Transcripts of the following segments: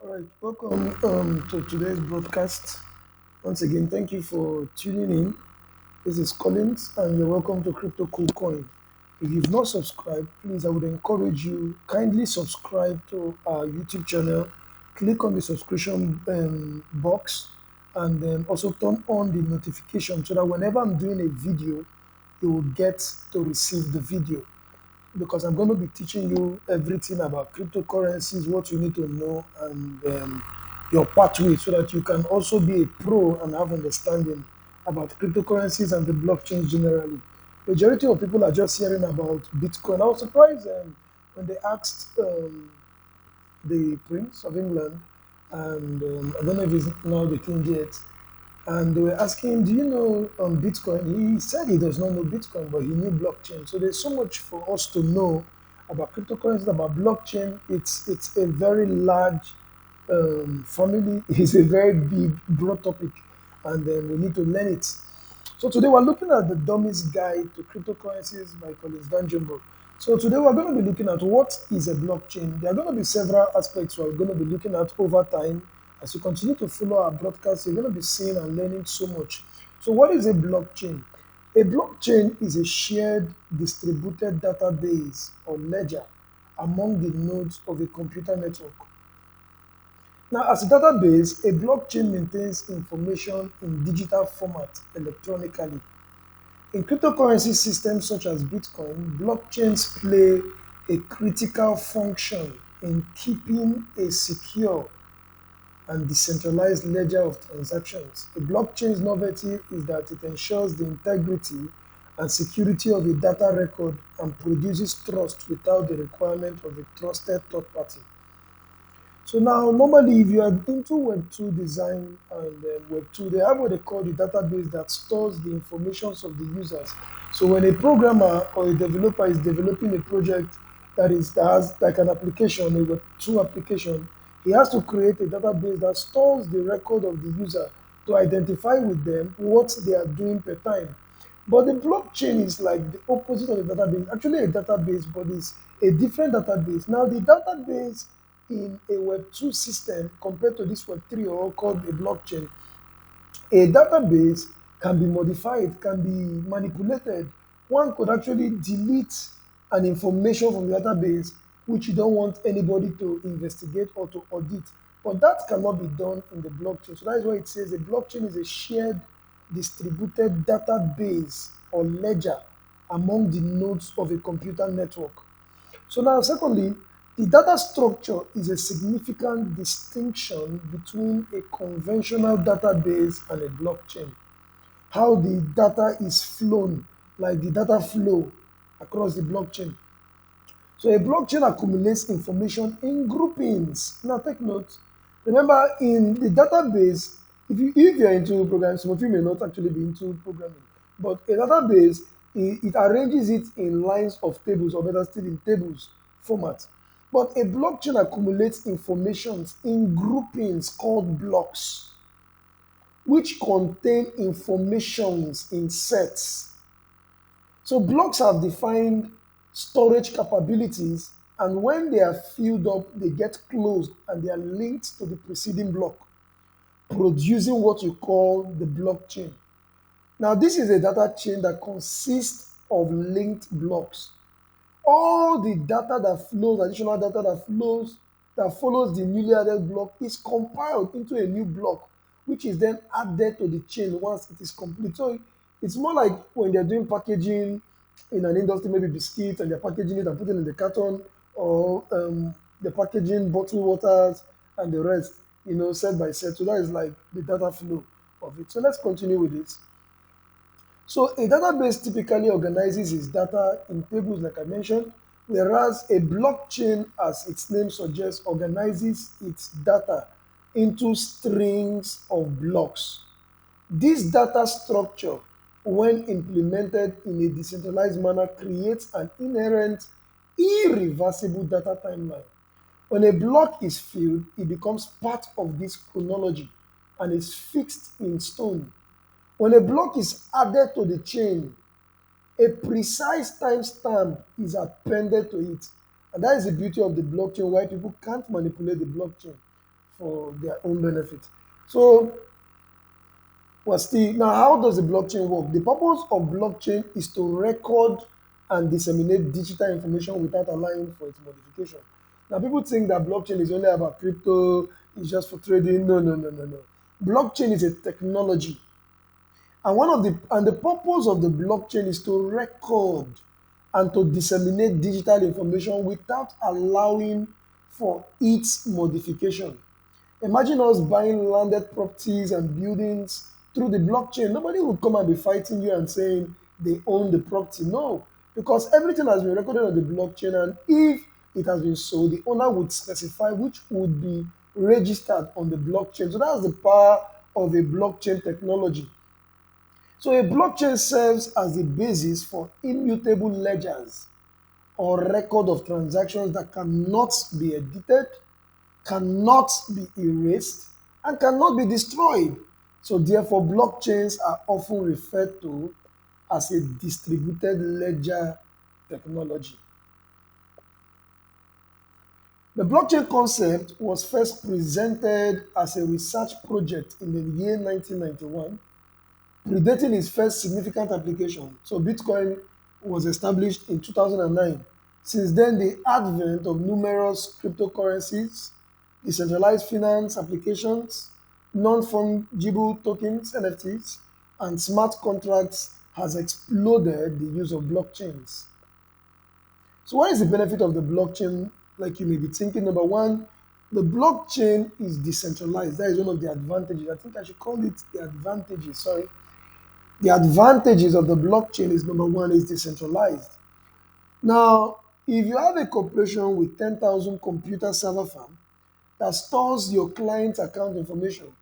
All right, welcome to today's broadcast. Once again, thank you for tuning in. This is Collins, and you're welcome to Crypto Cool Coin. If you've not subscribed, please, I would encourage you kindly subscribe to our YouTube channel. Click on the subscription box, and then also turn on the notification so that whenever I'm doing a video, you will get to receive the video because I'm going to be teaching you everything about cryptocurrencies, what you need to know, and your pathway so that you can also be a pro and have understanding about cryptocurrencies and the blockchain generally. Majority of people are just hearing about Bitcoin. I was surprised when they asked the Prince of England, and I don't know if he's now the king yet, and they were asking him, "Do you know Bitcoin?" He said he does not know Bitcoin, but he knew blockchain. So there's so much for us to know about cryptocurrencies, about blockchain. It's a very large family. It's a very big, broad topic, and we need to learn it. So today we're looking at the Dummie's Guide to Cryptocurrencies by Collins Danjumbo. So today we're going to be looking at what is a blockchain. There are going to be several aspects we're going to be looking at over time. As you continue to follow our broadcast, you're going to be seeing and learning so much. So what is a blockchain? A blockchain is a shared distributed database or ledger among the nodes of a computer network. Now, as a database, a blockchain maintains information in digital format electronically. In cryptocurrency systems such as Bitcoin, blockchains play a critical function in keeping a secure and decentralized ledger of transactions. A blockchain's novelty is that it ensures the integrity and security of a data record and produces trust without the requirement of a trusted third party. So now, normally, if you are into Web2 design and Web2, they have what they call the database that stores the informations of the users. So when a programmer or a developer is developing a project that has like an application, a Web2 application, he has to create a database that stores the record of the user to identify with them what they are doing per time. But the blockchain is like the opposite of the database. Actually, a database, but it's a different database. Now, the database in a Web2 system compared to this Web3 or called a blockchain, a database can be modified, can be manipulated. One could actually delete an information from the database which you don't want anybody to investigate or to audit. But that cannot be done in the blockchain. So that is why it says a blockchain is a shared distributed database or ledger among the nodes of a computer network. So now, secondly, the data structure is a significant distinction between a conventional database and a blockchain. How the data is flown, like the data flow across the blockchain. So a blockchain accumulates information in groupings. Now take note. Remember, in the database, if you're into programming, some of you may not actually be into programming, but a database it arranges it in lines of tables, or better still in tables format. But a blockchain accumulates informations in groupings called blocks, which contain informations in sets. So blocks have defined storage capabilities, and when they are filled up, they get closed and they are linked to the preceding block, producing what you call the blockchain. Now, this is a data chain that consists of linked blocks. All the data that flows, additional data that follows the newly added block is compiled into a new block, which is then added to the chain once it is complete. So it's more like when they're doing packaging in an industry, maybe biscuits, and they're packaging it and putting it in the carton, or they're packaging bottled waters and the rest, set by set. So that is like the data flow of it. So let's continue with this. So a database typically organizes its data in tables, like I mentioned, whereas a blockchain, as its name suggests, organizes its data into strings of blocks. This data structure, when implemented in a decentralized manner, creates an inherent, irreversible data timeline. When a block is filled, it becomes part of this chronology and is fixed in stone. When a block is added to the chain, a precise timestamp is appended to it. And that is the beauty of the blockchain, why people can't manipulate the blockchain. for their own benefit. So, well, still, now how does the blockchain work? The purpose of blockchain is to record and disseminate digital information without allowing for its modification. Now, people think that blockchain is only about crypto, it's just for trading. No, no, no, no, no. Blockchain is a technology, and the purpose of the blockchain is to record and to disseminate digital information without allowing for its modification. Imagine us buying landed properties and buildings through the blockchain. Nobody will come and be fighting you and saying they own the property. No, because everything has been recorded on the blockchain, and if it has been sold, the owner would specify which would be registered on the blockchain. So that's the power of a blockchain technology. So a blockchain serves as the basis for immutable ledgers or record of transactions that cannot be edited, cannot be erased, and cannot be destroyed. So therefore, blockchains are often referred to as a distributed ledger technology. The blockchain concept was first presented as a research project in the year 1991, predating its first significant application. So Bitcoin was established in 2009. Since then, the advent of numerous cryptocurrencies, decentralized finance applications, non-fungible tokens, NFTs, and smart contracts has exploded the use of blockchains. So what is the benefit of the blockchain? Like you may be thinking, number one, the blockchain is decentralized. That is one of the advantages. I think I should call it the advantages. Sorry. The advantages of the blockchain is number one, is decentralized. Now, if you have a corporation with 10,000 computer server farm that stores your client's account information,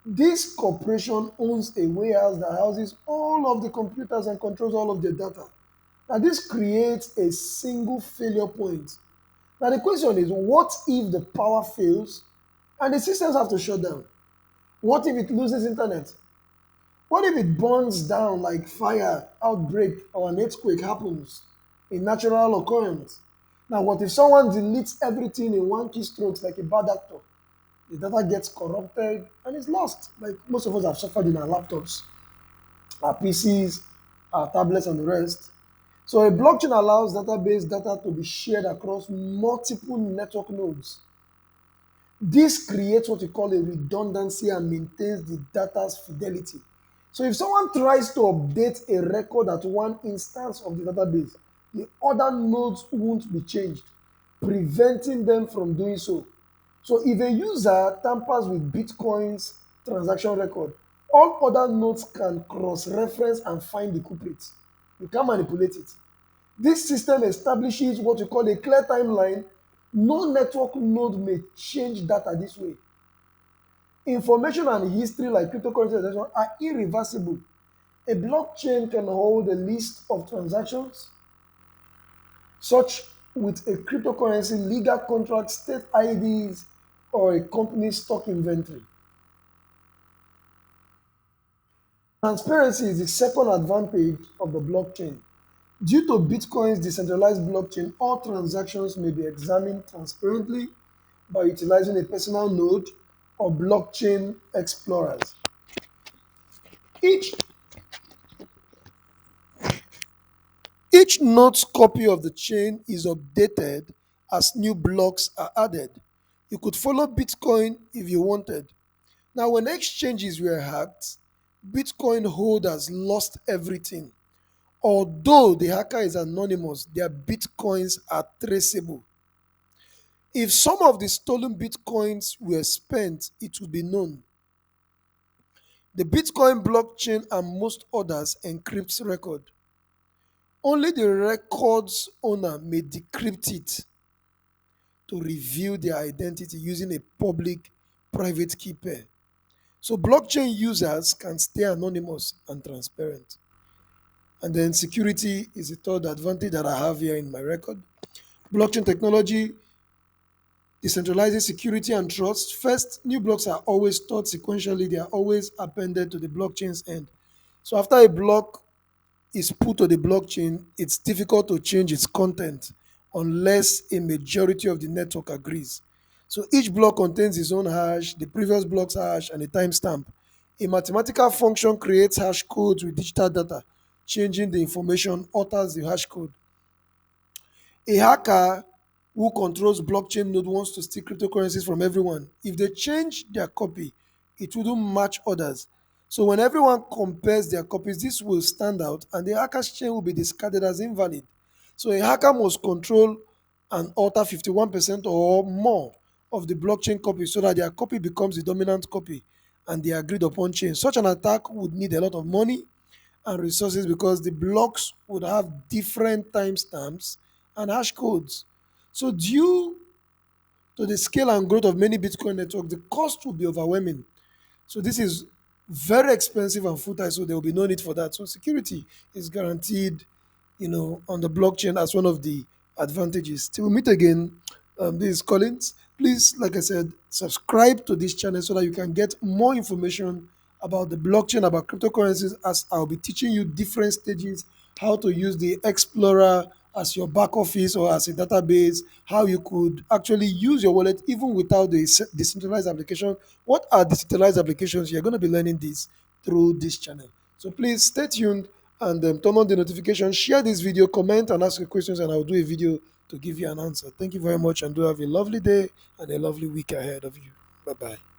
this corporation owns a warehouse that houses all of the computers and controls all of the data. Now, this creates a single failure point. Now, the question is, what if the power fails and the systems have to shut down? What if it loses internet? What if it burns down like fire, outbreak, or an earthquake happens? A natural occurrence. Now, what if someone deletes everything in one keystroke like a bad actor? The data gets corrupted and is lost. Like most of us have suffered in our laptops, our PCs, our tablets, and the rest. So a blockchain allows database data to be shared across multiple network nodes. This creates what we call a redundancy and maintains the data's fidelity. So if someone tries to update a record at one instance of the database, the other nodes won't be changed, preventing them from doing so. So if a user tampers with Bitcoin's transaction record, all other nodes can cross-reference and find the culprit. You can manipulate it. This system establishes what we call a clear timeline. No network node may change data this way. Information and history like cryptocurrency are irreversible. A blockchain can hold a list of transactions, such with a cryptocurrency, legal contract, state IDs, or a company's stock inventory. Transparency is the second advantage of the blockchain. Due to Bitcoin's decentralized blockchain, all transactions may be examined transparently by utilizing a personal node or blockchain explorers. Each, each node's copy of the chain is updated as new blocks are added. You could follow Bitcoin if you wanted. Now, when exchanges were hacked, Bitcoin holders lost everything. Although the hacker is anonymous, their Bitcoins are traceable. If some of the stolen Bitcoins were spent, it would be known. The Bitcoin blockchain and most others encrypts record. Only the record's owner may decrypt it to reveal their identity using a public private key pair. So blockchain users can stay anonymous and transparent. And then security is the third advantage that I have here in my record. Blockchain technology decentralizes security and trust. First, new blocks are always stored sequentially, they are always appended to the blockchain's end. So after a block is put to the blockchain, it's difficult to change its content unless a majority of the network agrees. So each block contains its own hash, the previous block's hash, and a timestamp. A mathematical function creates hash codes with digital data. Changing the information alters the hash code. A hacker who controls blockchain node wants to steal cryptocurrencies from everyone. If they change their copy, it wouldn't match others. So when everyone compares their copies, this will stand out and the hacker's chain will be discarded as invalid. So a hacker must control and alter 51% or more of the blockchain copy so that their copy becomes the dominant copy and the agreed upon chain. Such an attack would need a lot of money and resources because the blocks would have different timestamps and hash codes. So, due to the scale and growth of many Bitcoin networks, the cost will be overwhelming. So this is very expensive and futile, so there will be no need for that. So security is guaranteed, on the blockchain as one of the advantages. Till we meet again, this is Collins. Please, like I said, subscribe to this channel so that you can get more information about the blockchain, about cryptocurrencies, as I'll be teaching you different stages, how to use the Explorer as your back office or as a database, how you could actually use your wallet even without the decentralized application. What are decentralized applications? You're going to be learning this through this channel. So please stay tuned and turn on the notification, share this video, comment and ask your questions, and I'll do a video to give you an answer. Thank you very much and do have a lovely day and a lovely week ahead of you. Bye bye.